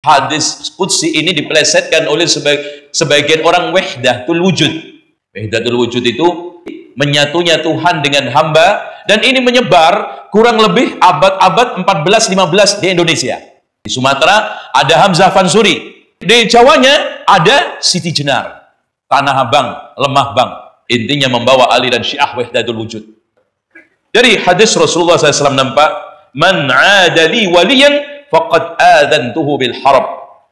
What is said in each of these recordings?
Hadis qudsi ini dipelesetkan oleh sebagian orang wahdatul wujud. Wahdatul wujud itu menyatunya Tuhan dengan hamba, dan ini menyebar kurang lebih abad-abad 14-15 di Indonesia. Di Sumatera ada Hamzah Fansuri, di Jawanya ada Siti Jenar, Tanah Abang, Lemah Bang. Intinya membawa aliran Syiah wahdatul wujud. Dari hadis Rasulullah SAW nampak, man adali waliyan faqad adantuhu bil harb.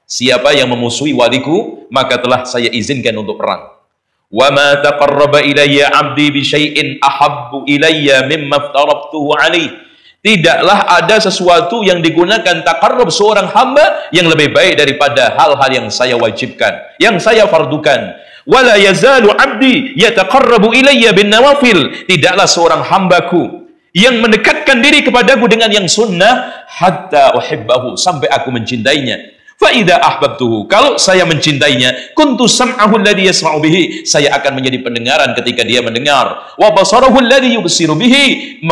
Siapa yang memusuhi waliku, maka telah saya izinkan untuk perang. Wa ma taqarraba ilayya 'abdi bi syai'in ahabbu ilayya mimma aftarabtuhu alaihi. Tidaklah ada sesuatu yang digunakan taqarrub seorang hamba yang lebih baik daripada hal-hal yang saya wajibkan, yang saya fardukan. Wala yazalu 'abdi yataqarrabu ilayya bin nawafil. Tidaklah seorang hambaku yang mendekatkan diri kepadaku dengan yang sunnah hatta uhibbahu, sampai aku mencintainya. Fa idza ahbabtuhu, kalau saya mencintainya, kuntu sam'ahu alladhi yasma'u bihi, saya akan menjadi pendengaran ketika dia mendengar, wa basarahu alladhi yubsiru bihi,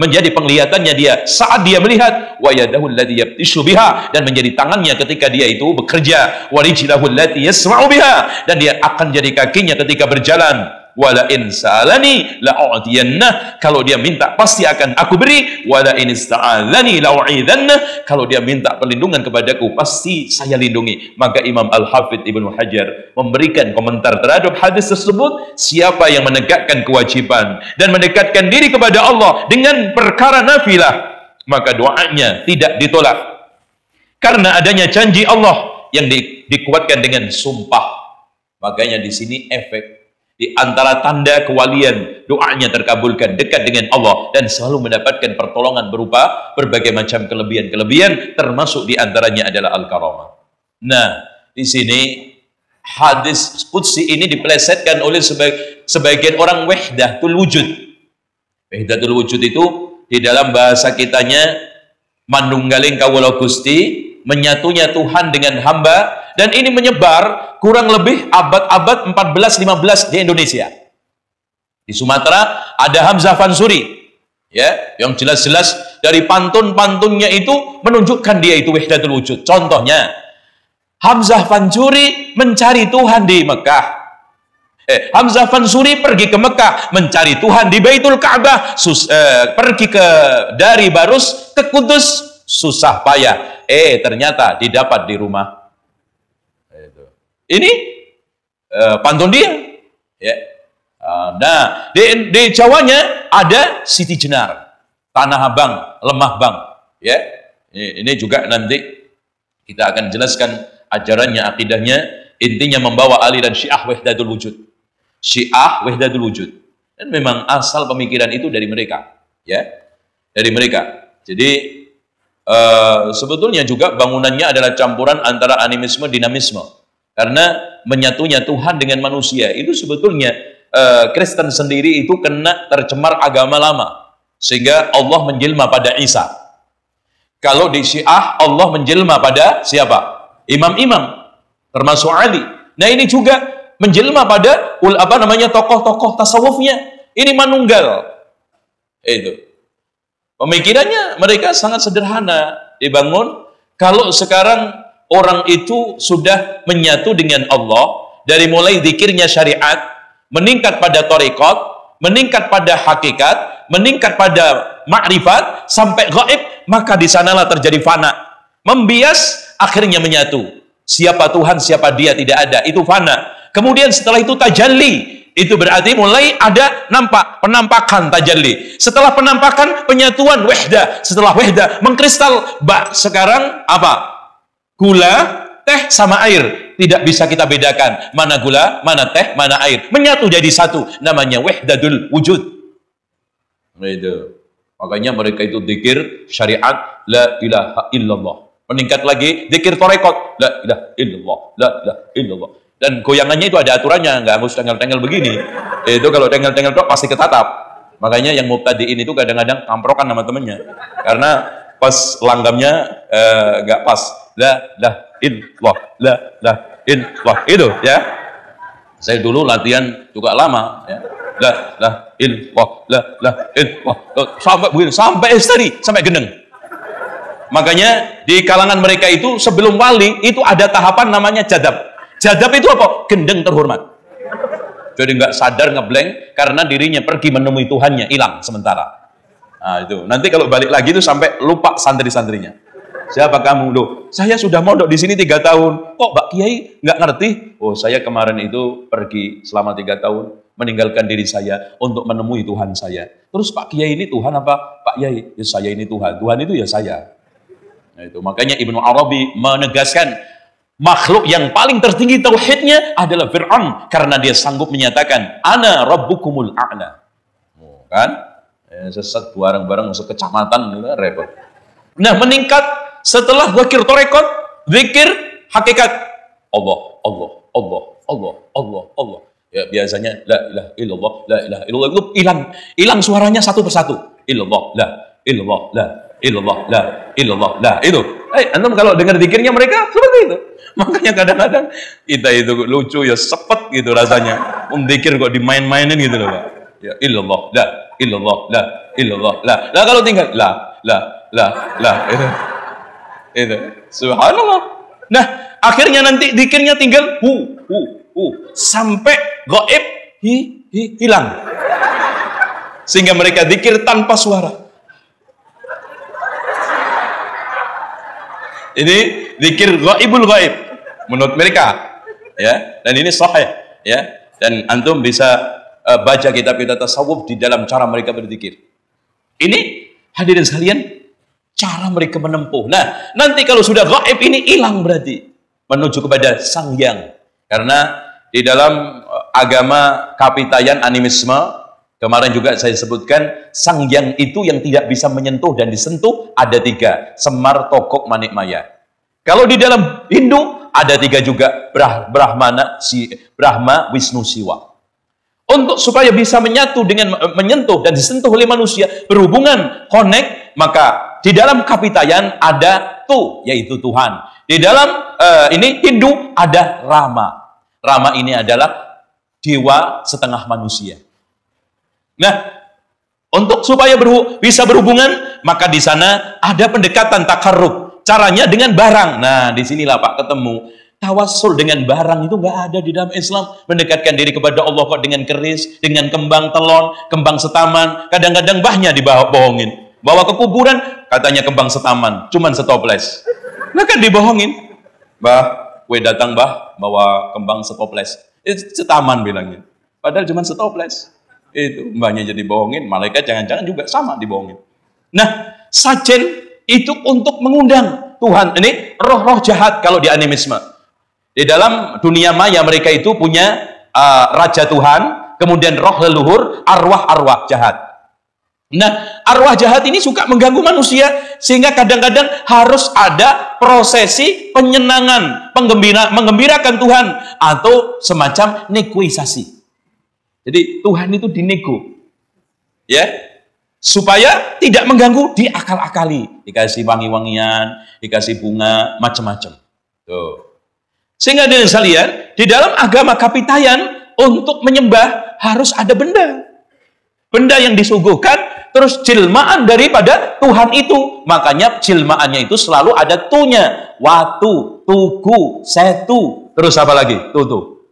menjadi penglihatannya dia saat dia melihat, wa yadahu alladhi yabtishu biha, dan menjadi tangannya ketika dia itu bekerja, wa rijlahu allati yasma'u biha, dan dia akan jadi kakinya ketika berjalan. Wala in sa'alani la'u'tiyannah, kalau dia minta pasti akan aku beri. Wala in ista'adzani la'u'idhannah, kalau dia minta perlindungan kepadaku pasti saya lindungi. Maka Imam Al-Hafidh Ibnu Hajar memberikan komentar terhadap hadis tersebut, siapa yang menegakkan kewajiban dan mendekatkan diri kepada Allah dengan perkara nafilah, maka doanya tidak ditolak karena adanya janji Allah yang dikuatkan dengan sumpah. Makanya di sini efek di antara tanda kewalian, doanya terkabulkan, dekat dengan Allah, dan selalu mendapatkan pertolongan berupa berbagai macam kelebihan-kelebihan, termasuk di antaranya adalah al-karamah. Nah, di sini hadis qudsi ini dipelesetkan oleh sebagian orang wahdatul wujud. Wahdatul wujud itu di dalam bahasa kitanya manunggaling kawula Gusti, menyatunya Tuhan dengan hamba, dan ini menyebar kurang lebih abad-abad 14-15 di Indonesia. Di Sumatera ada Hamzah Fansuri, ya, yang jelas-jelas dari pantun-pantunnya itu menunjukkan dia itu wahdatul wujud. Contohnya, Hamzah Fansuri mencari Tuhan di Mekah. Hamzah Fansuri pergi ke Mekah mencari Tuhan di Baitul Ka'bah. Pergi dari Barus ke Kudus susah payah. Ternyata didapat di rumah. Ini pantun dia. Ya. Nah, di Jawanya ada Siti Jenar, Tanah Abang, Lemah Bang. Ya. Ini juga nanti kita akan jelaskan ajarannya, akidahnya. Intinya membawa aliran Syiah wahdatul wujud. Syiah wahdatul wujud. Dan memang asal pemikiran itu dari mereka. Ya. Dari mereka. Jadi sebetulnya juga bangunannya adalah campuran antara animisme dinamisme, karena menyatunya Tuhan dengan manusia itu sebetulnya Kristen sendiri itu kena tercemar agama lama, sehingga Allah menjelma pada Isa. Kalau di Syiah Allah menjelma pada siapa? Imam-imam, termasuk Ali. Nah, ini juga menjelma pada tokoh-tokoh tasawufnya. Ini manunggal. Itu pemikirannya mereka sangat sederhana dibangun. Kalau sekarang orang itu sudah menyatu dengan Allah, dari mulai zikirnya syariat, meningkat pada thariqat, meningkat pada hakikat, meningkat pada ma'rifat, sampai gaib, maka di sanalah terjadi fana. Membias, akhirnya menyatu. Siapa Tuhan, siapa dia tidak ada, itu fana. Kemudian setelah itu tajalli. Itu berarti mulai ada penampakan tajalli. Setelah penampakan, penyatuan wahdah. Setelah wahdah mengkristal. Sekarang apa? Gula, teh sama air. Tidak bisa kita bedakan mana gula, mana teh, mana air. Menyatu jadi satu. Namanya wahdatul wujud. Itu. Makanya mereka itu zikir syariat la ilaha illallah. Meningkat lagi zikir thariqat la ilaha illallah, la ilaha illallah. Dan goyangannya itu ada aturannya, nggak harus tengel-tengel begini. Itu kalau tengel-tengel dok pasti ketatap. Makanya yang mubtadiin itu kadang-kadang kamprokan sama temennya, karena pas langgamnya nggak pas. La illallah, la illallah, itu ya. Saya dulu latihan juga lama, ya. La illallah, la illallah, sampai begini, sampai histeri, sampai gendeng. Makanya di kalangan mereka itu sebelum wali itu ada tahapan namanya jadab. Jadab itu apa? Gendeng terhormat. Jadi nggak sadar, ngeblank karena dirinya pergi menemui Tuhannya, hilang sementara. Nah, itu nanti kalau balik lagi itu sampai lupa santri-santrinya. Siapa kamu? Loh, saya sudah mondok di sini 3 tahun. Kok Pak Kiai nggak ngerti? Oh, saya kemarin itu pergi selama 3 tahun meninggalkan diri saya untuk menemui Tuhan saya. Terus Pak Kiai ini Tuhan apa? Pak Kiai, ya saya ini Tuhan. Tuhan itu ya saya. Nah, itu makanya Ibnu Arabi menegaskan makhluk yang paling tertinggi tauhidnya adalah Fir'aun karena dia sanggup menyatakan ana rabbukumul a'la. Oh, kan? Sesat bareng-bareng sekecamatan gitu, repot. Nah, meningkat setelah zikir tarekat, zikir hakikat. Allah, Allah, Allah, Allah, Allah, Allah. Ya biasanya la ilaha illallah, la ilaha illallah itu hilang suaranya satu persatu. Illallah, la illallah, la illallah, la illallah, la itu. Antum kalau dengar zikirnya mereka seperti itu. Makanya kadang-kadang kita itu lucu ya, sepet gitu rasanya. Zikir kok dimain-mainin gitu loh, Pak. Ya illallah, la illallah, la illallah, la. Lah kalau tinggal la itu. Subhanallah. Nah, akhirnya nanti zikirnya tinggal hu sampai gaib hilang. Sehingga mereka zikir tanpa suara. Ini zikir gaibul gaib menurut mereka, ya. Dan ini sahih, ya. Dan antum bisa baca kitab-kitab tasawuf di dalam cara mereka berzikir. Ini hadirin sekalian, cara mereka menempuh. Nah, nanti kalau sudah gaib ini hilang berarti menuju kepada Sang Hyang. Karena di dalam agama Kapitayan animisme kemarin juga saya sebutkan, Sang Hyang itu yang tidak bisa menyentuh dan disentuh ada 3, Semar, Tokok, Manik, Maya. Kalau di dalam Hindu ada 3 juga, Brahma, Wisnu, Siwa. Untuk supaya bisa menyatu dengan menyentuh dan disentuh oleh manusia, berhubungan, connect, maka di dalam Kapitayan ada Tu, yaitu Tuhan. Di dalam ini Hindu ada Rama. Rama ini adalah dewa setengah manusia. Nah, untuk supaya bisa berhubungan, maka di sana ada pendekatan takarrub. Caranya dengan barang. Nah, disinilah Pak ketemu. Tawassul dengan barang itu nggak ada di dalam Islam. Mendekatkan diri kepada Allah kok dengan keris, dengan kembang telon, kembang setaman. Kadang-kadang mbahnya dibohongin. Bawa ke kuburan, katanya kembang setaman, cuman setoples. Nah kan dibohongin. Mbah, gue datang mbah, bawa kembang setoples. Itu setaman bilangnya. Padahal cuman setoples. Itu mbahnya jadi bohongin, malaikat jangan-jangan juga sama dibohongin. Nah, sajen itu untuk mengundang Tuhan. Ini roh-roh jahat kalau di animisme. Di dalam dunia maya mereka itu punya raja Tuhan, kemudian roh leluhur, arwah-arwah jahat. Nah, arwah jahat ini suka mengganggu manusia, sehingga kadang-kadang harus ada prosesi penyenangan, menggembirakan Tuhan, atau semacam negosiasi. Jadi Tuhan itu dinego, ya, supaya tidak mengganggu, diakal-akali, dikasih wangi-wangian, dikasih bunga, macam-macam. Tuh. Sehingga dengan sekalian, di dalam agama Kapitayan, untuk menyembah harus ada benda. Benda yang disuguhkan, terus jelmaan daripada Tuhan itu. Makanya jelmaannya itu selalu ada tunya. Watu, tugu, setu. Terus apa lagi? Tutu.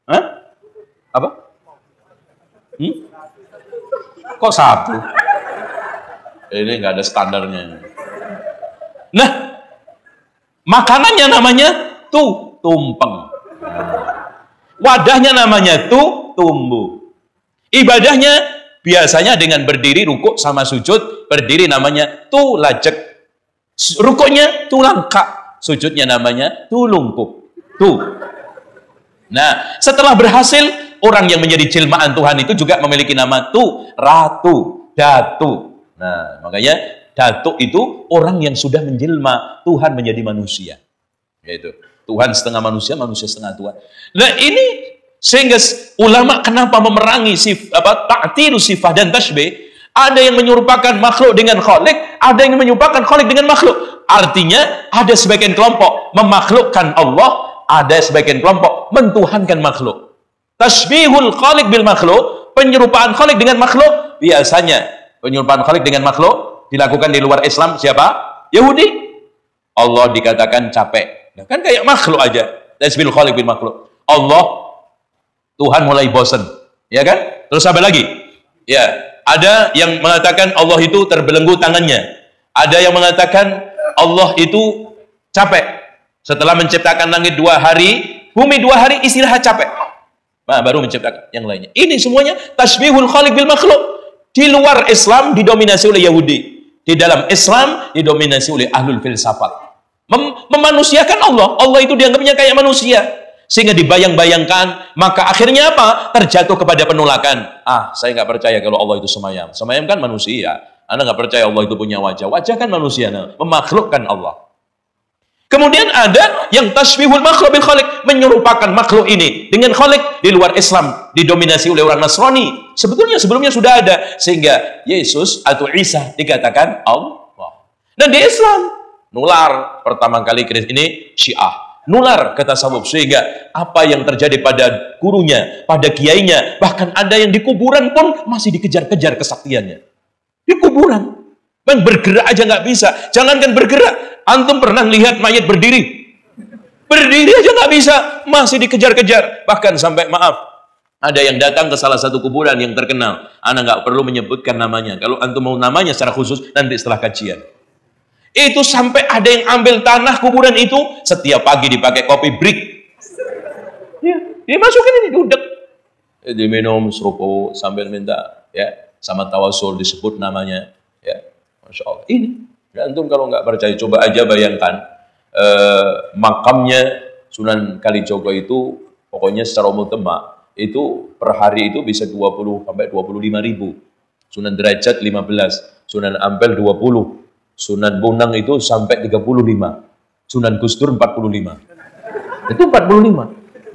Hah? Apa? Kok satu? Ini nggak ada standarnya. Nah, makanannya namanya tumpeng. Wadahnya namanya tumbuh. Ibadahnya biasanya dengan berdiri, rukuk sama sujud. Berdiri namanya lajek. Rukuknya langkak. Sujudnya namanya lungkup. Nah, setelah berhasil, orang yang menjadi jelmaan Tuhan itu juga memiliki nama ratu, datu. Nah, makanya datu itu orang yang sudah menjelma, Tuhan menjadi manusia. Yaitu Tuhan setengah manusia, manusia setengah Tuhan. Nah, ini sehingga ulama kenapa memerangi ta'tilu sifat dan tasbih? Ada yang menyerupakan makhluk dengan khalik, ada yang menyerupakan khalik dengan makhluk. Artinya ada sebagian kelompok memakhlukkan Allah, ada sebagian kelompok mentuhankan makhluk. Tasbihul khalik bil makhluk, penyerupaan khalik dengan makhluk, biasanya penyerupaan khalik dengan makhluk dilakukan di luar Islam siapa? Yahudi, Allah dikatakan capek. Nah, kan kayak makhluk aja. Tasbihul khaliq bil makhluk. Allah, Tuhan mulai bosan. Ya kan? Terus apa lagi? Ya, ada yang mengatakan Allah itu terbelenggu tangannya. Ada yang mengatakan Allah itu capek. Setelah menciptakan langit 2 hari, bumi 2 hari, istirahat capek. Nah, baru menciptakan yang lainnya. Ini semuanya tasbihul khaliq bil makhluk. Di luar Islam didominasi oleh Yahudi. Di dalam Islam didominasi oleh ahlul filsafat. Memanusiakan Allah. Allah itu dianggapnya kayak manusia. Sehingga dibayang-bayangkan. Maka akhirnya apa? Terjatuh kepada penolakan. Saya nggak percaya kalau Allah itu semayam. Semayam kan manusia. Anda nggak percaya Allah itu punya wajah. Wajah kan manusia. Memakhlukkan Allah. Kemudian ada yang tasbihul makhluk bil khaliq, menyerupakan makhluk ini dengan khaliq. Di luar Islam didominasi oleh orang Nasrani. Sebetulnya sudah ada, sehingga Yesus atau Isa dikatakan Allah. Dan di Islam nular pertama kali ini Syiah, nular ke tasawuf, sehingga apa yang terjadi pada gurunya, pada kiainya, bahkan ada yang di kuburan pun masih dikejar-kejar kesaktiannya. Di kuburan, bergerak aja nggak bisa. Jangankan bergerak. Antum pernah lihat mayat berdiri? Berdiri aja nggak bisa, masih dikejar-kejar. Bahkan sampai ada yang datang ke salah satu kuburan yang terkenal. Anda nggak perlu menyebutkan namanya. Kalau antum mau namanya secara khusus, nanti setelah kajian. Itu sampai ada yang ambil tanah kuburan itu, setiap pagi dipakai kopi break. Ya, dimasukin ini, duduk. Diminum seruput sambil minta, ya, sama tawasul disebut namanya. Ya, Masya Allah. Ini. Antum kalau nggak percaya, coba aja bayangkan makamnya Sunan Kalijogo itu, pokoknya secara umum Demak itu per hari itu bisa 20 sampai 25 ribu. Sunan Derajat 15, Sunan Ampel 20, Sunan Bonang itu sampai 35, Sunan Gusdur 45. Itu 45.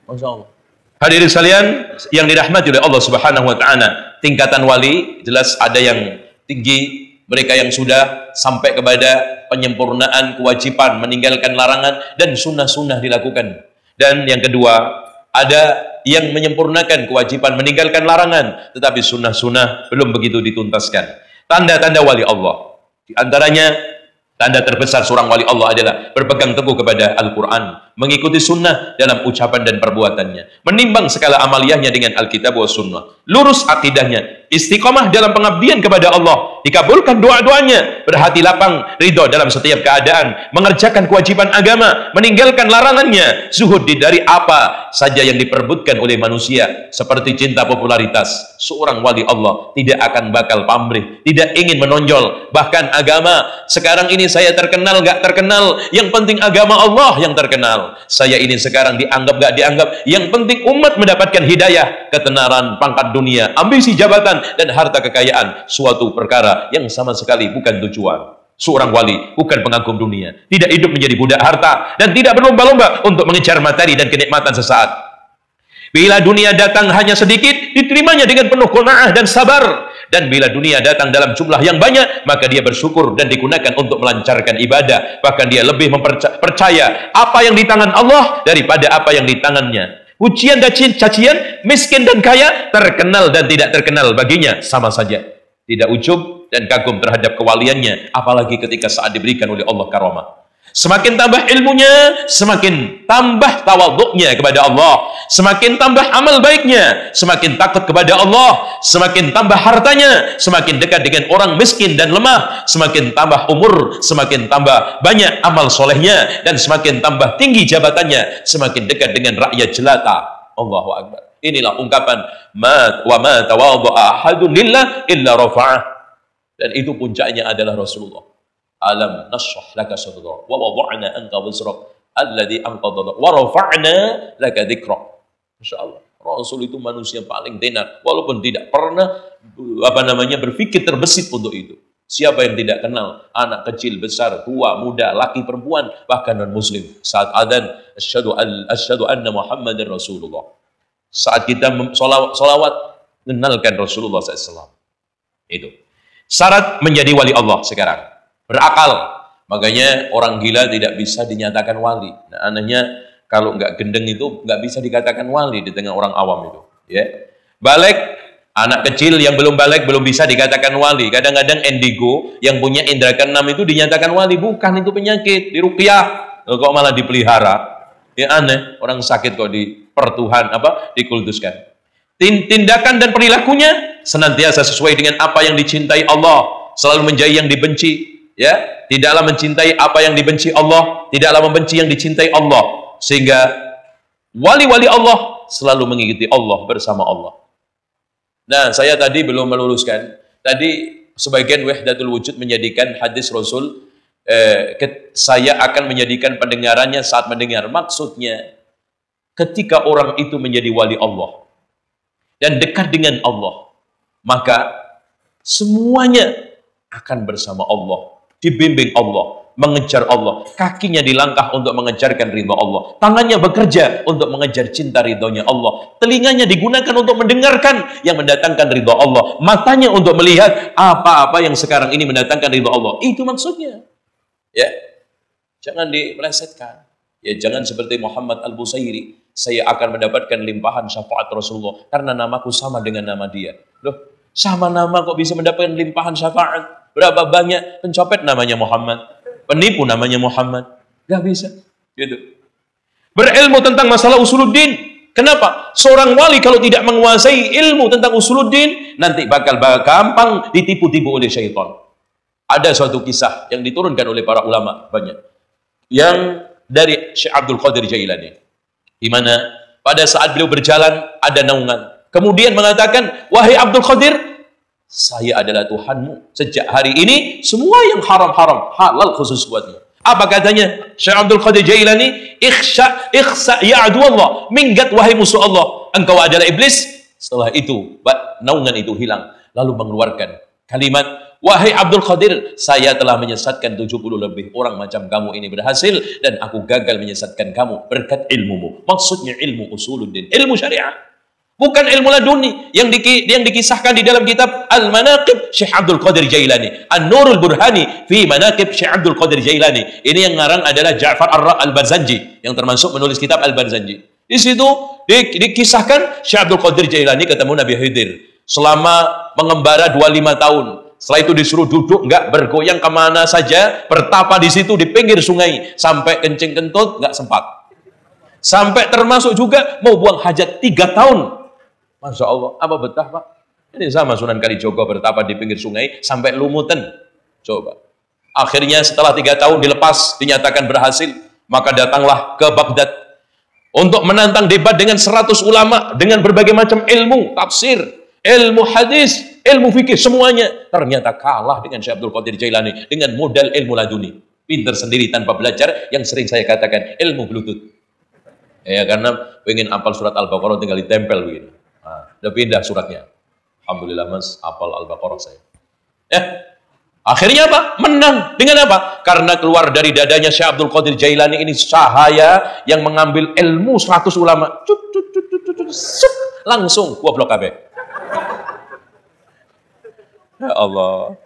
Masya Allah. Hadirin sekalian yang dirahmati oleh Allah Subhanahu wa taala, tingkatan wali jelas ada yang tinggi. Mereka yang sudah sampai kepada penyempurnaan kewajiban, meninggalkan larangan, dan sunnah-sunnah dilakukan. Dan yang kedua, ada yang menyempurnakan kewajiban, meninggalkan larangan, tetapi sunnah-sunnah belum begitu dituntaskan. Tanda-tanda wali Allah. Di antaranya, tanda terbesar seorang wali Allah adalah berpegang teguh kepada Al-Quran, mengikuti sunnah dalam ucapan dan perbuatannya, menimbang segala amaliyahnya dengan Alkitab wa sunnah, lurus akidahnya, istiqomah dalam pengabdian kepada Allah, dikabulkan doa-doanya, berhati lapang, ridho dalam setiap keadaan, mengerjakan kewajiban agama, meninggalkan larangannya, zuhud dari apa saja yang diperebutkan oleh manusia, seperti cinta popularitas. Seorang wali Allah tidak akan bakal pamrih, tidak ingin menonjol. Bahkan agama, sekarang ini saya terkenal, gak terkenal, yang penting agama Allah yang terkenal. Saya ini sekarang dianggap gak dianggap, yang penting umat mendapatkan hidayah, ketenaran, pangkat dunia, ambisi jabatan, dan harta kekayaan, suatu perkara yang sama sekali bukan tujuan. Seorang wali bukan pengagum dunia, tidak hidup menjadi budak harta, dan tidak berlomba-lomba untuk mengejar materi dan kenikmatan sesaat. Bila dunia datang hanya sedikit, diterimanya dengan penuh qanaah dan sabar. Dan bila dunia datang dalam jumlah yang banyak, maka dia bersyukur dan digunakan untuk melancarkan ibadah. Bahkan dia lebih percaya apa yang di tangan Allah daripada apa yang di tangannya. Ujian dan cacian, miskin dan kaya, terkenal dan tidak terkenal baginya sama saja. Tidak ujub dan kagum terhadap kewaliannya, apalagi ketika saat diberikan oleh Allah karamah. Semakin tambah ilmunya, semakin tambah tawaduknya kepada Allah, semakin tambah amal baiknya, semakin takut kepada Allah, semakin tambah hartanya, semakin dekat dengan orang miskin dan lemah, semakin tambah umur, semakin tambah banyak amal solehnya, dan semakin tambah tinggi jabatannya, semakin dekat dengan rakyat jelata. Allahu Akbar. Inilah ungkapan wa ma tawadhu'a ahadun lillah illa rafa'ah. Dan itu puncaknya adalah Rasulullah. Alam nashrah laka sadrak wa wada'na anka wizrak alladhi anqadha wa rafa'na laka dzikrak. Masyaallah. Rasul itu manusia paling tenar, walaupun tidak pernah berpikir terbesit untuk itu. Siapa yang tidak kenal anak kecil, besar, tua, muda, laki, perempuan, bahkan non muslim, saat adzan asyhadu anna Muhammadar Rasulullah. Saat kita sholawat, kenalkan Rasulullah SAW. Itu syarat menjadi wali Allah sekarang. Berakal. Makanya orang gila tidak bisa dinyatakan wali. Nah, anehnya kalau nggak gendeng itu nggak bisa dikatakan wali di tengah orang awam itu. Ya. Balik Anak kecil yang belum balik belum bisa dikatakan wali. Kadang-kadang indigo yang punya indera keenam itu dinyatakan wali. Bukan, itu penyakit, diruqyah. Kok malah dipelihara? Ya aneh, orang sakit kok dipertuhan dikultuskan. Tindakan dan perilakunya senantiasa sesuai dengan apa yang dicintai Allah, selalu menjauhi yang dibenci, ya. Tidaklah mencintai apa yang dibenci Allah, tidaklah membenci yang dicintai Allah, sehingga wali-wali Allah selalu mengikuti Allah, bersama Allah. Nah, saya tadi belum meluruskan. Tadi sebagian wahdatul wujud menjadikan hadis Rasul, saya akan menjadikan pendengarannya saat mendengar. Maksudnya, ketika orang itu menjadi wali Allah dan dekat dengan Allah, maka semuanya akan bersama Allah, dibimbing Allah, mengejar Allah, kakinya dilangkah untuk mengejarkan ridha Allah, tangannya bekerja untuk mengejar cinta ridhonya Allah, telinganya digunakan untuk mendengarkan yang mendatangkan ridha Allah, matanya untuk melihat apa-apa yang sekarang ini mendatangkan ridha Allah. Itu maksudnya, ya. Jangan dimelesetkan, ya. Jangan seperti Muhammad Al-Busairi, saya akan mendapatkan limpahan syafaat Rasulullah karena namaku sama dengan nama dia. Loh, sama nama kok bisa mendapatkan limpahan syafaat? Berapa banyak pencopet namanya Muhammad, penipu namanya Muhammad, gak bisa gitu. Berilmu tentang masalah usuluddin. Kenapa? Seorang wali kalau tidak menguasai ilmu tentang usuluddin, nanti bakal gampang ditipu-tipu oleh syaitan. Ada suatu kisah yang diturunkan oleh para ulama banyak, yang dari Syekh Abdul Qadir Jailani, di mana pada saat beliau berjalan ada naungan, kemudian mengatakan, wahai Abdul Qadir, saya adalah Tuhanmu. Sejak hari ini, semua yang haram-haram, halal khusus buatmu. Apa katanya Syekh Abdul Qadir Jailani? Ikhsa ya adu Allah. Minggat wahai musuh Allah, engkau adalah iblis. Setelah itu, naungan itu hilang. Lalu mengeluarkan kalimat, wahai Abdul Qadir, saya telah menyesatkan 70 lebih orang macam kamu ini berhasil, dan aku gagal menyesatkan kamu berkat ilmumu. Maksudnya ilmu usuluddin, ilmu syariah. Bukan ilmu laduni yang dikisahkan di dalam kitab Al-Manaqib Syekh Abdul Qadir Jailani, An-Nurul Burhani fi Manaqib Syekh Abdul Qadir Jailani. Ini yang ngarang adalah Ja'far Al-Barzanji, yang termasuk menulis kitab Al-Barzanji. Di situ dikisahkan Syekh Abdul Qadir Jailani ketemu Nabi Khidir selama mengembara 25 tahun. Setelah itu disuruh duduk, enggak, bergoyang kemana saja, bertapa di situ di pinggir sungai, sampai kencing kentut enggak sempat. Sampai termasuk juga mau buang hajat 3 tahun. Masya Allah, apa betah Pak? Ini sama Sunan Kalijogo bertapa di pinggir sungai sampai lumutan. Coba. Akhirnya setelah 3 tahun dilepas, dinyatakan berhasil, maka datanglah ke Baghdad untuk menantang debat dengan 100 ulama dengan berbagai macam ilmu, tafsir, ilmu hadis, ilmu fikih, semuanya. Ternyata kalah dengan Syekh Abdul Qadir Jailani dengan modal ilmu laduni. Pinter sendiri tanpa belajar, yang sering saya katakan ilmu bluetooth. Ya, karena pengen hafal surat Al-Baqarah tinggal ditempel begini. Nah, udah pindah suratnya. Alhamdulillah Mas, hafal Al-Baqarah saya. Akhirnya apa? Menang. Dengan apa? Karena keluar dari dadanya Syekh Abdul Qadir Jailani ini cahaya yang mengambil ilmu 100 ulama. Langsung goblok kabeh. Ya Allah.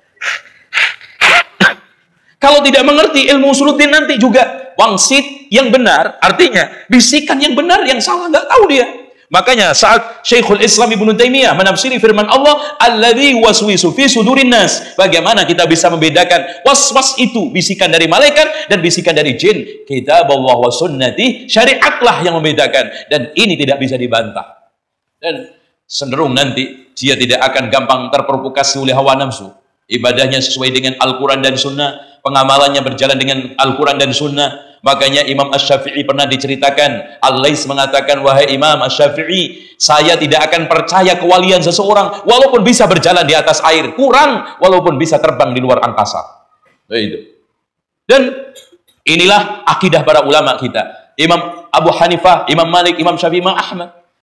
Kalau tidak mengerti ilmu usuluddin nanti juga wangsit yang benar, artinya bisikan yang benar, yang salah nggak tahu dia. Makanya saat Syekhul Islam Ibnu Taimiyah menafsiri firman Allah, alladzi waswisu fi sudurin nas, bagaimana kita bisa membedakan waswas itu bisikan dari malaikat dan bisikan dari jin? Kitab Allah wa sunnati, syariatlah yang membedakan, dan ini tidak bisa dibantah. Dan cenderung nanti dia tidak akan gampang terprovokasi oleh hawa nafsu. Ibadahnya sesuai dengan Al-Quran dan Sunnah, pengamalannya berjalan dengan Al-Quran dan Sunnah. Makanya Imam Asy-Syafi'i pernah diceritakan, Al-Lais mengatakan, wahai Imam Asy-Syafi'i, saya tidak akan percaya kewalian seseorang walaupun bisa berjalan di atas air, kurang walaupun bisa terbang di luar angkasa. Itu. Dan inilah akidah para ulama kita, Imam Abu Hanifah, Imam Malik, Imam Syafi'i, Imam Ahmad.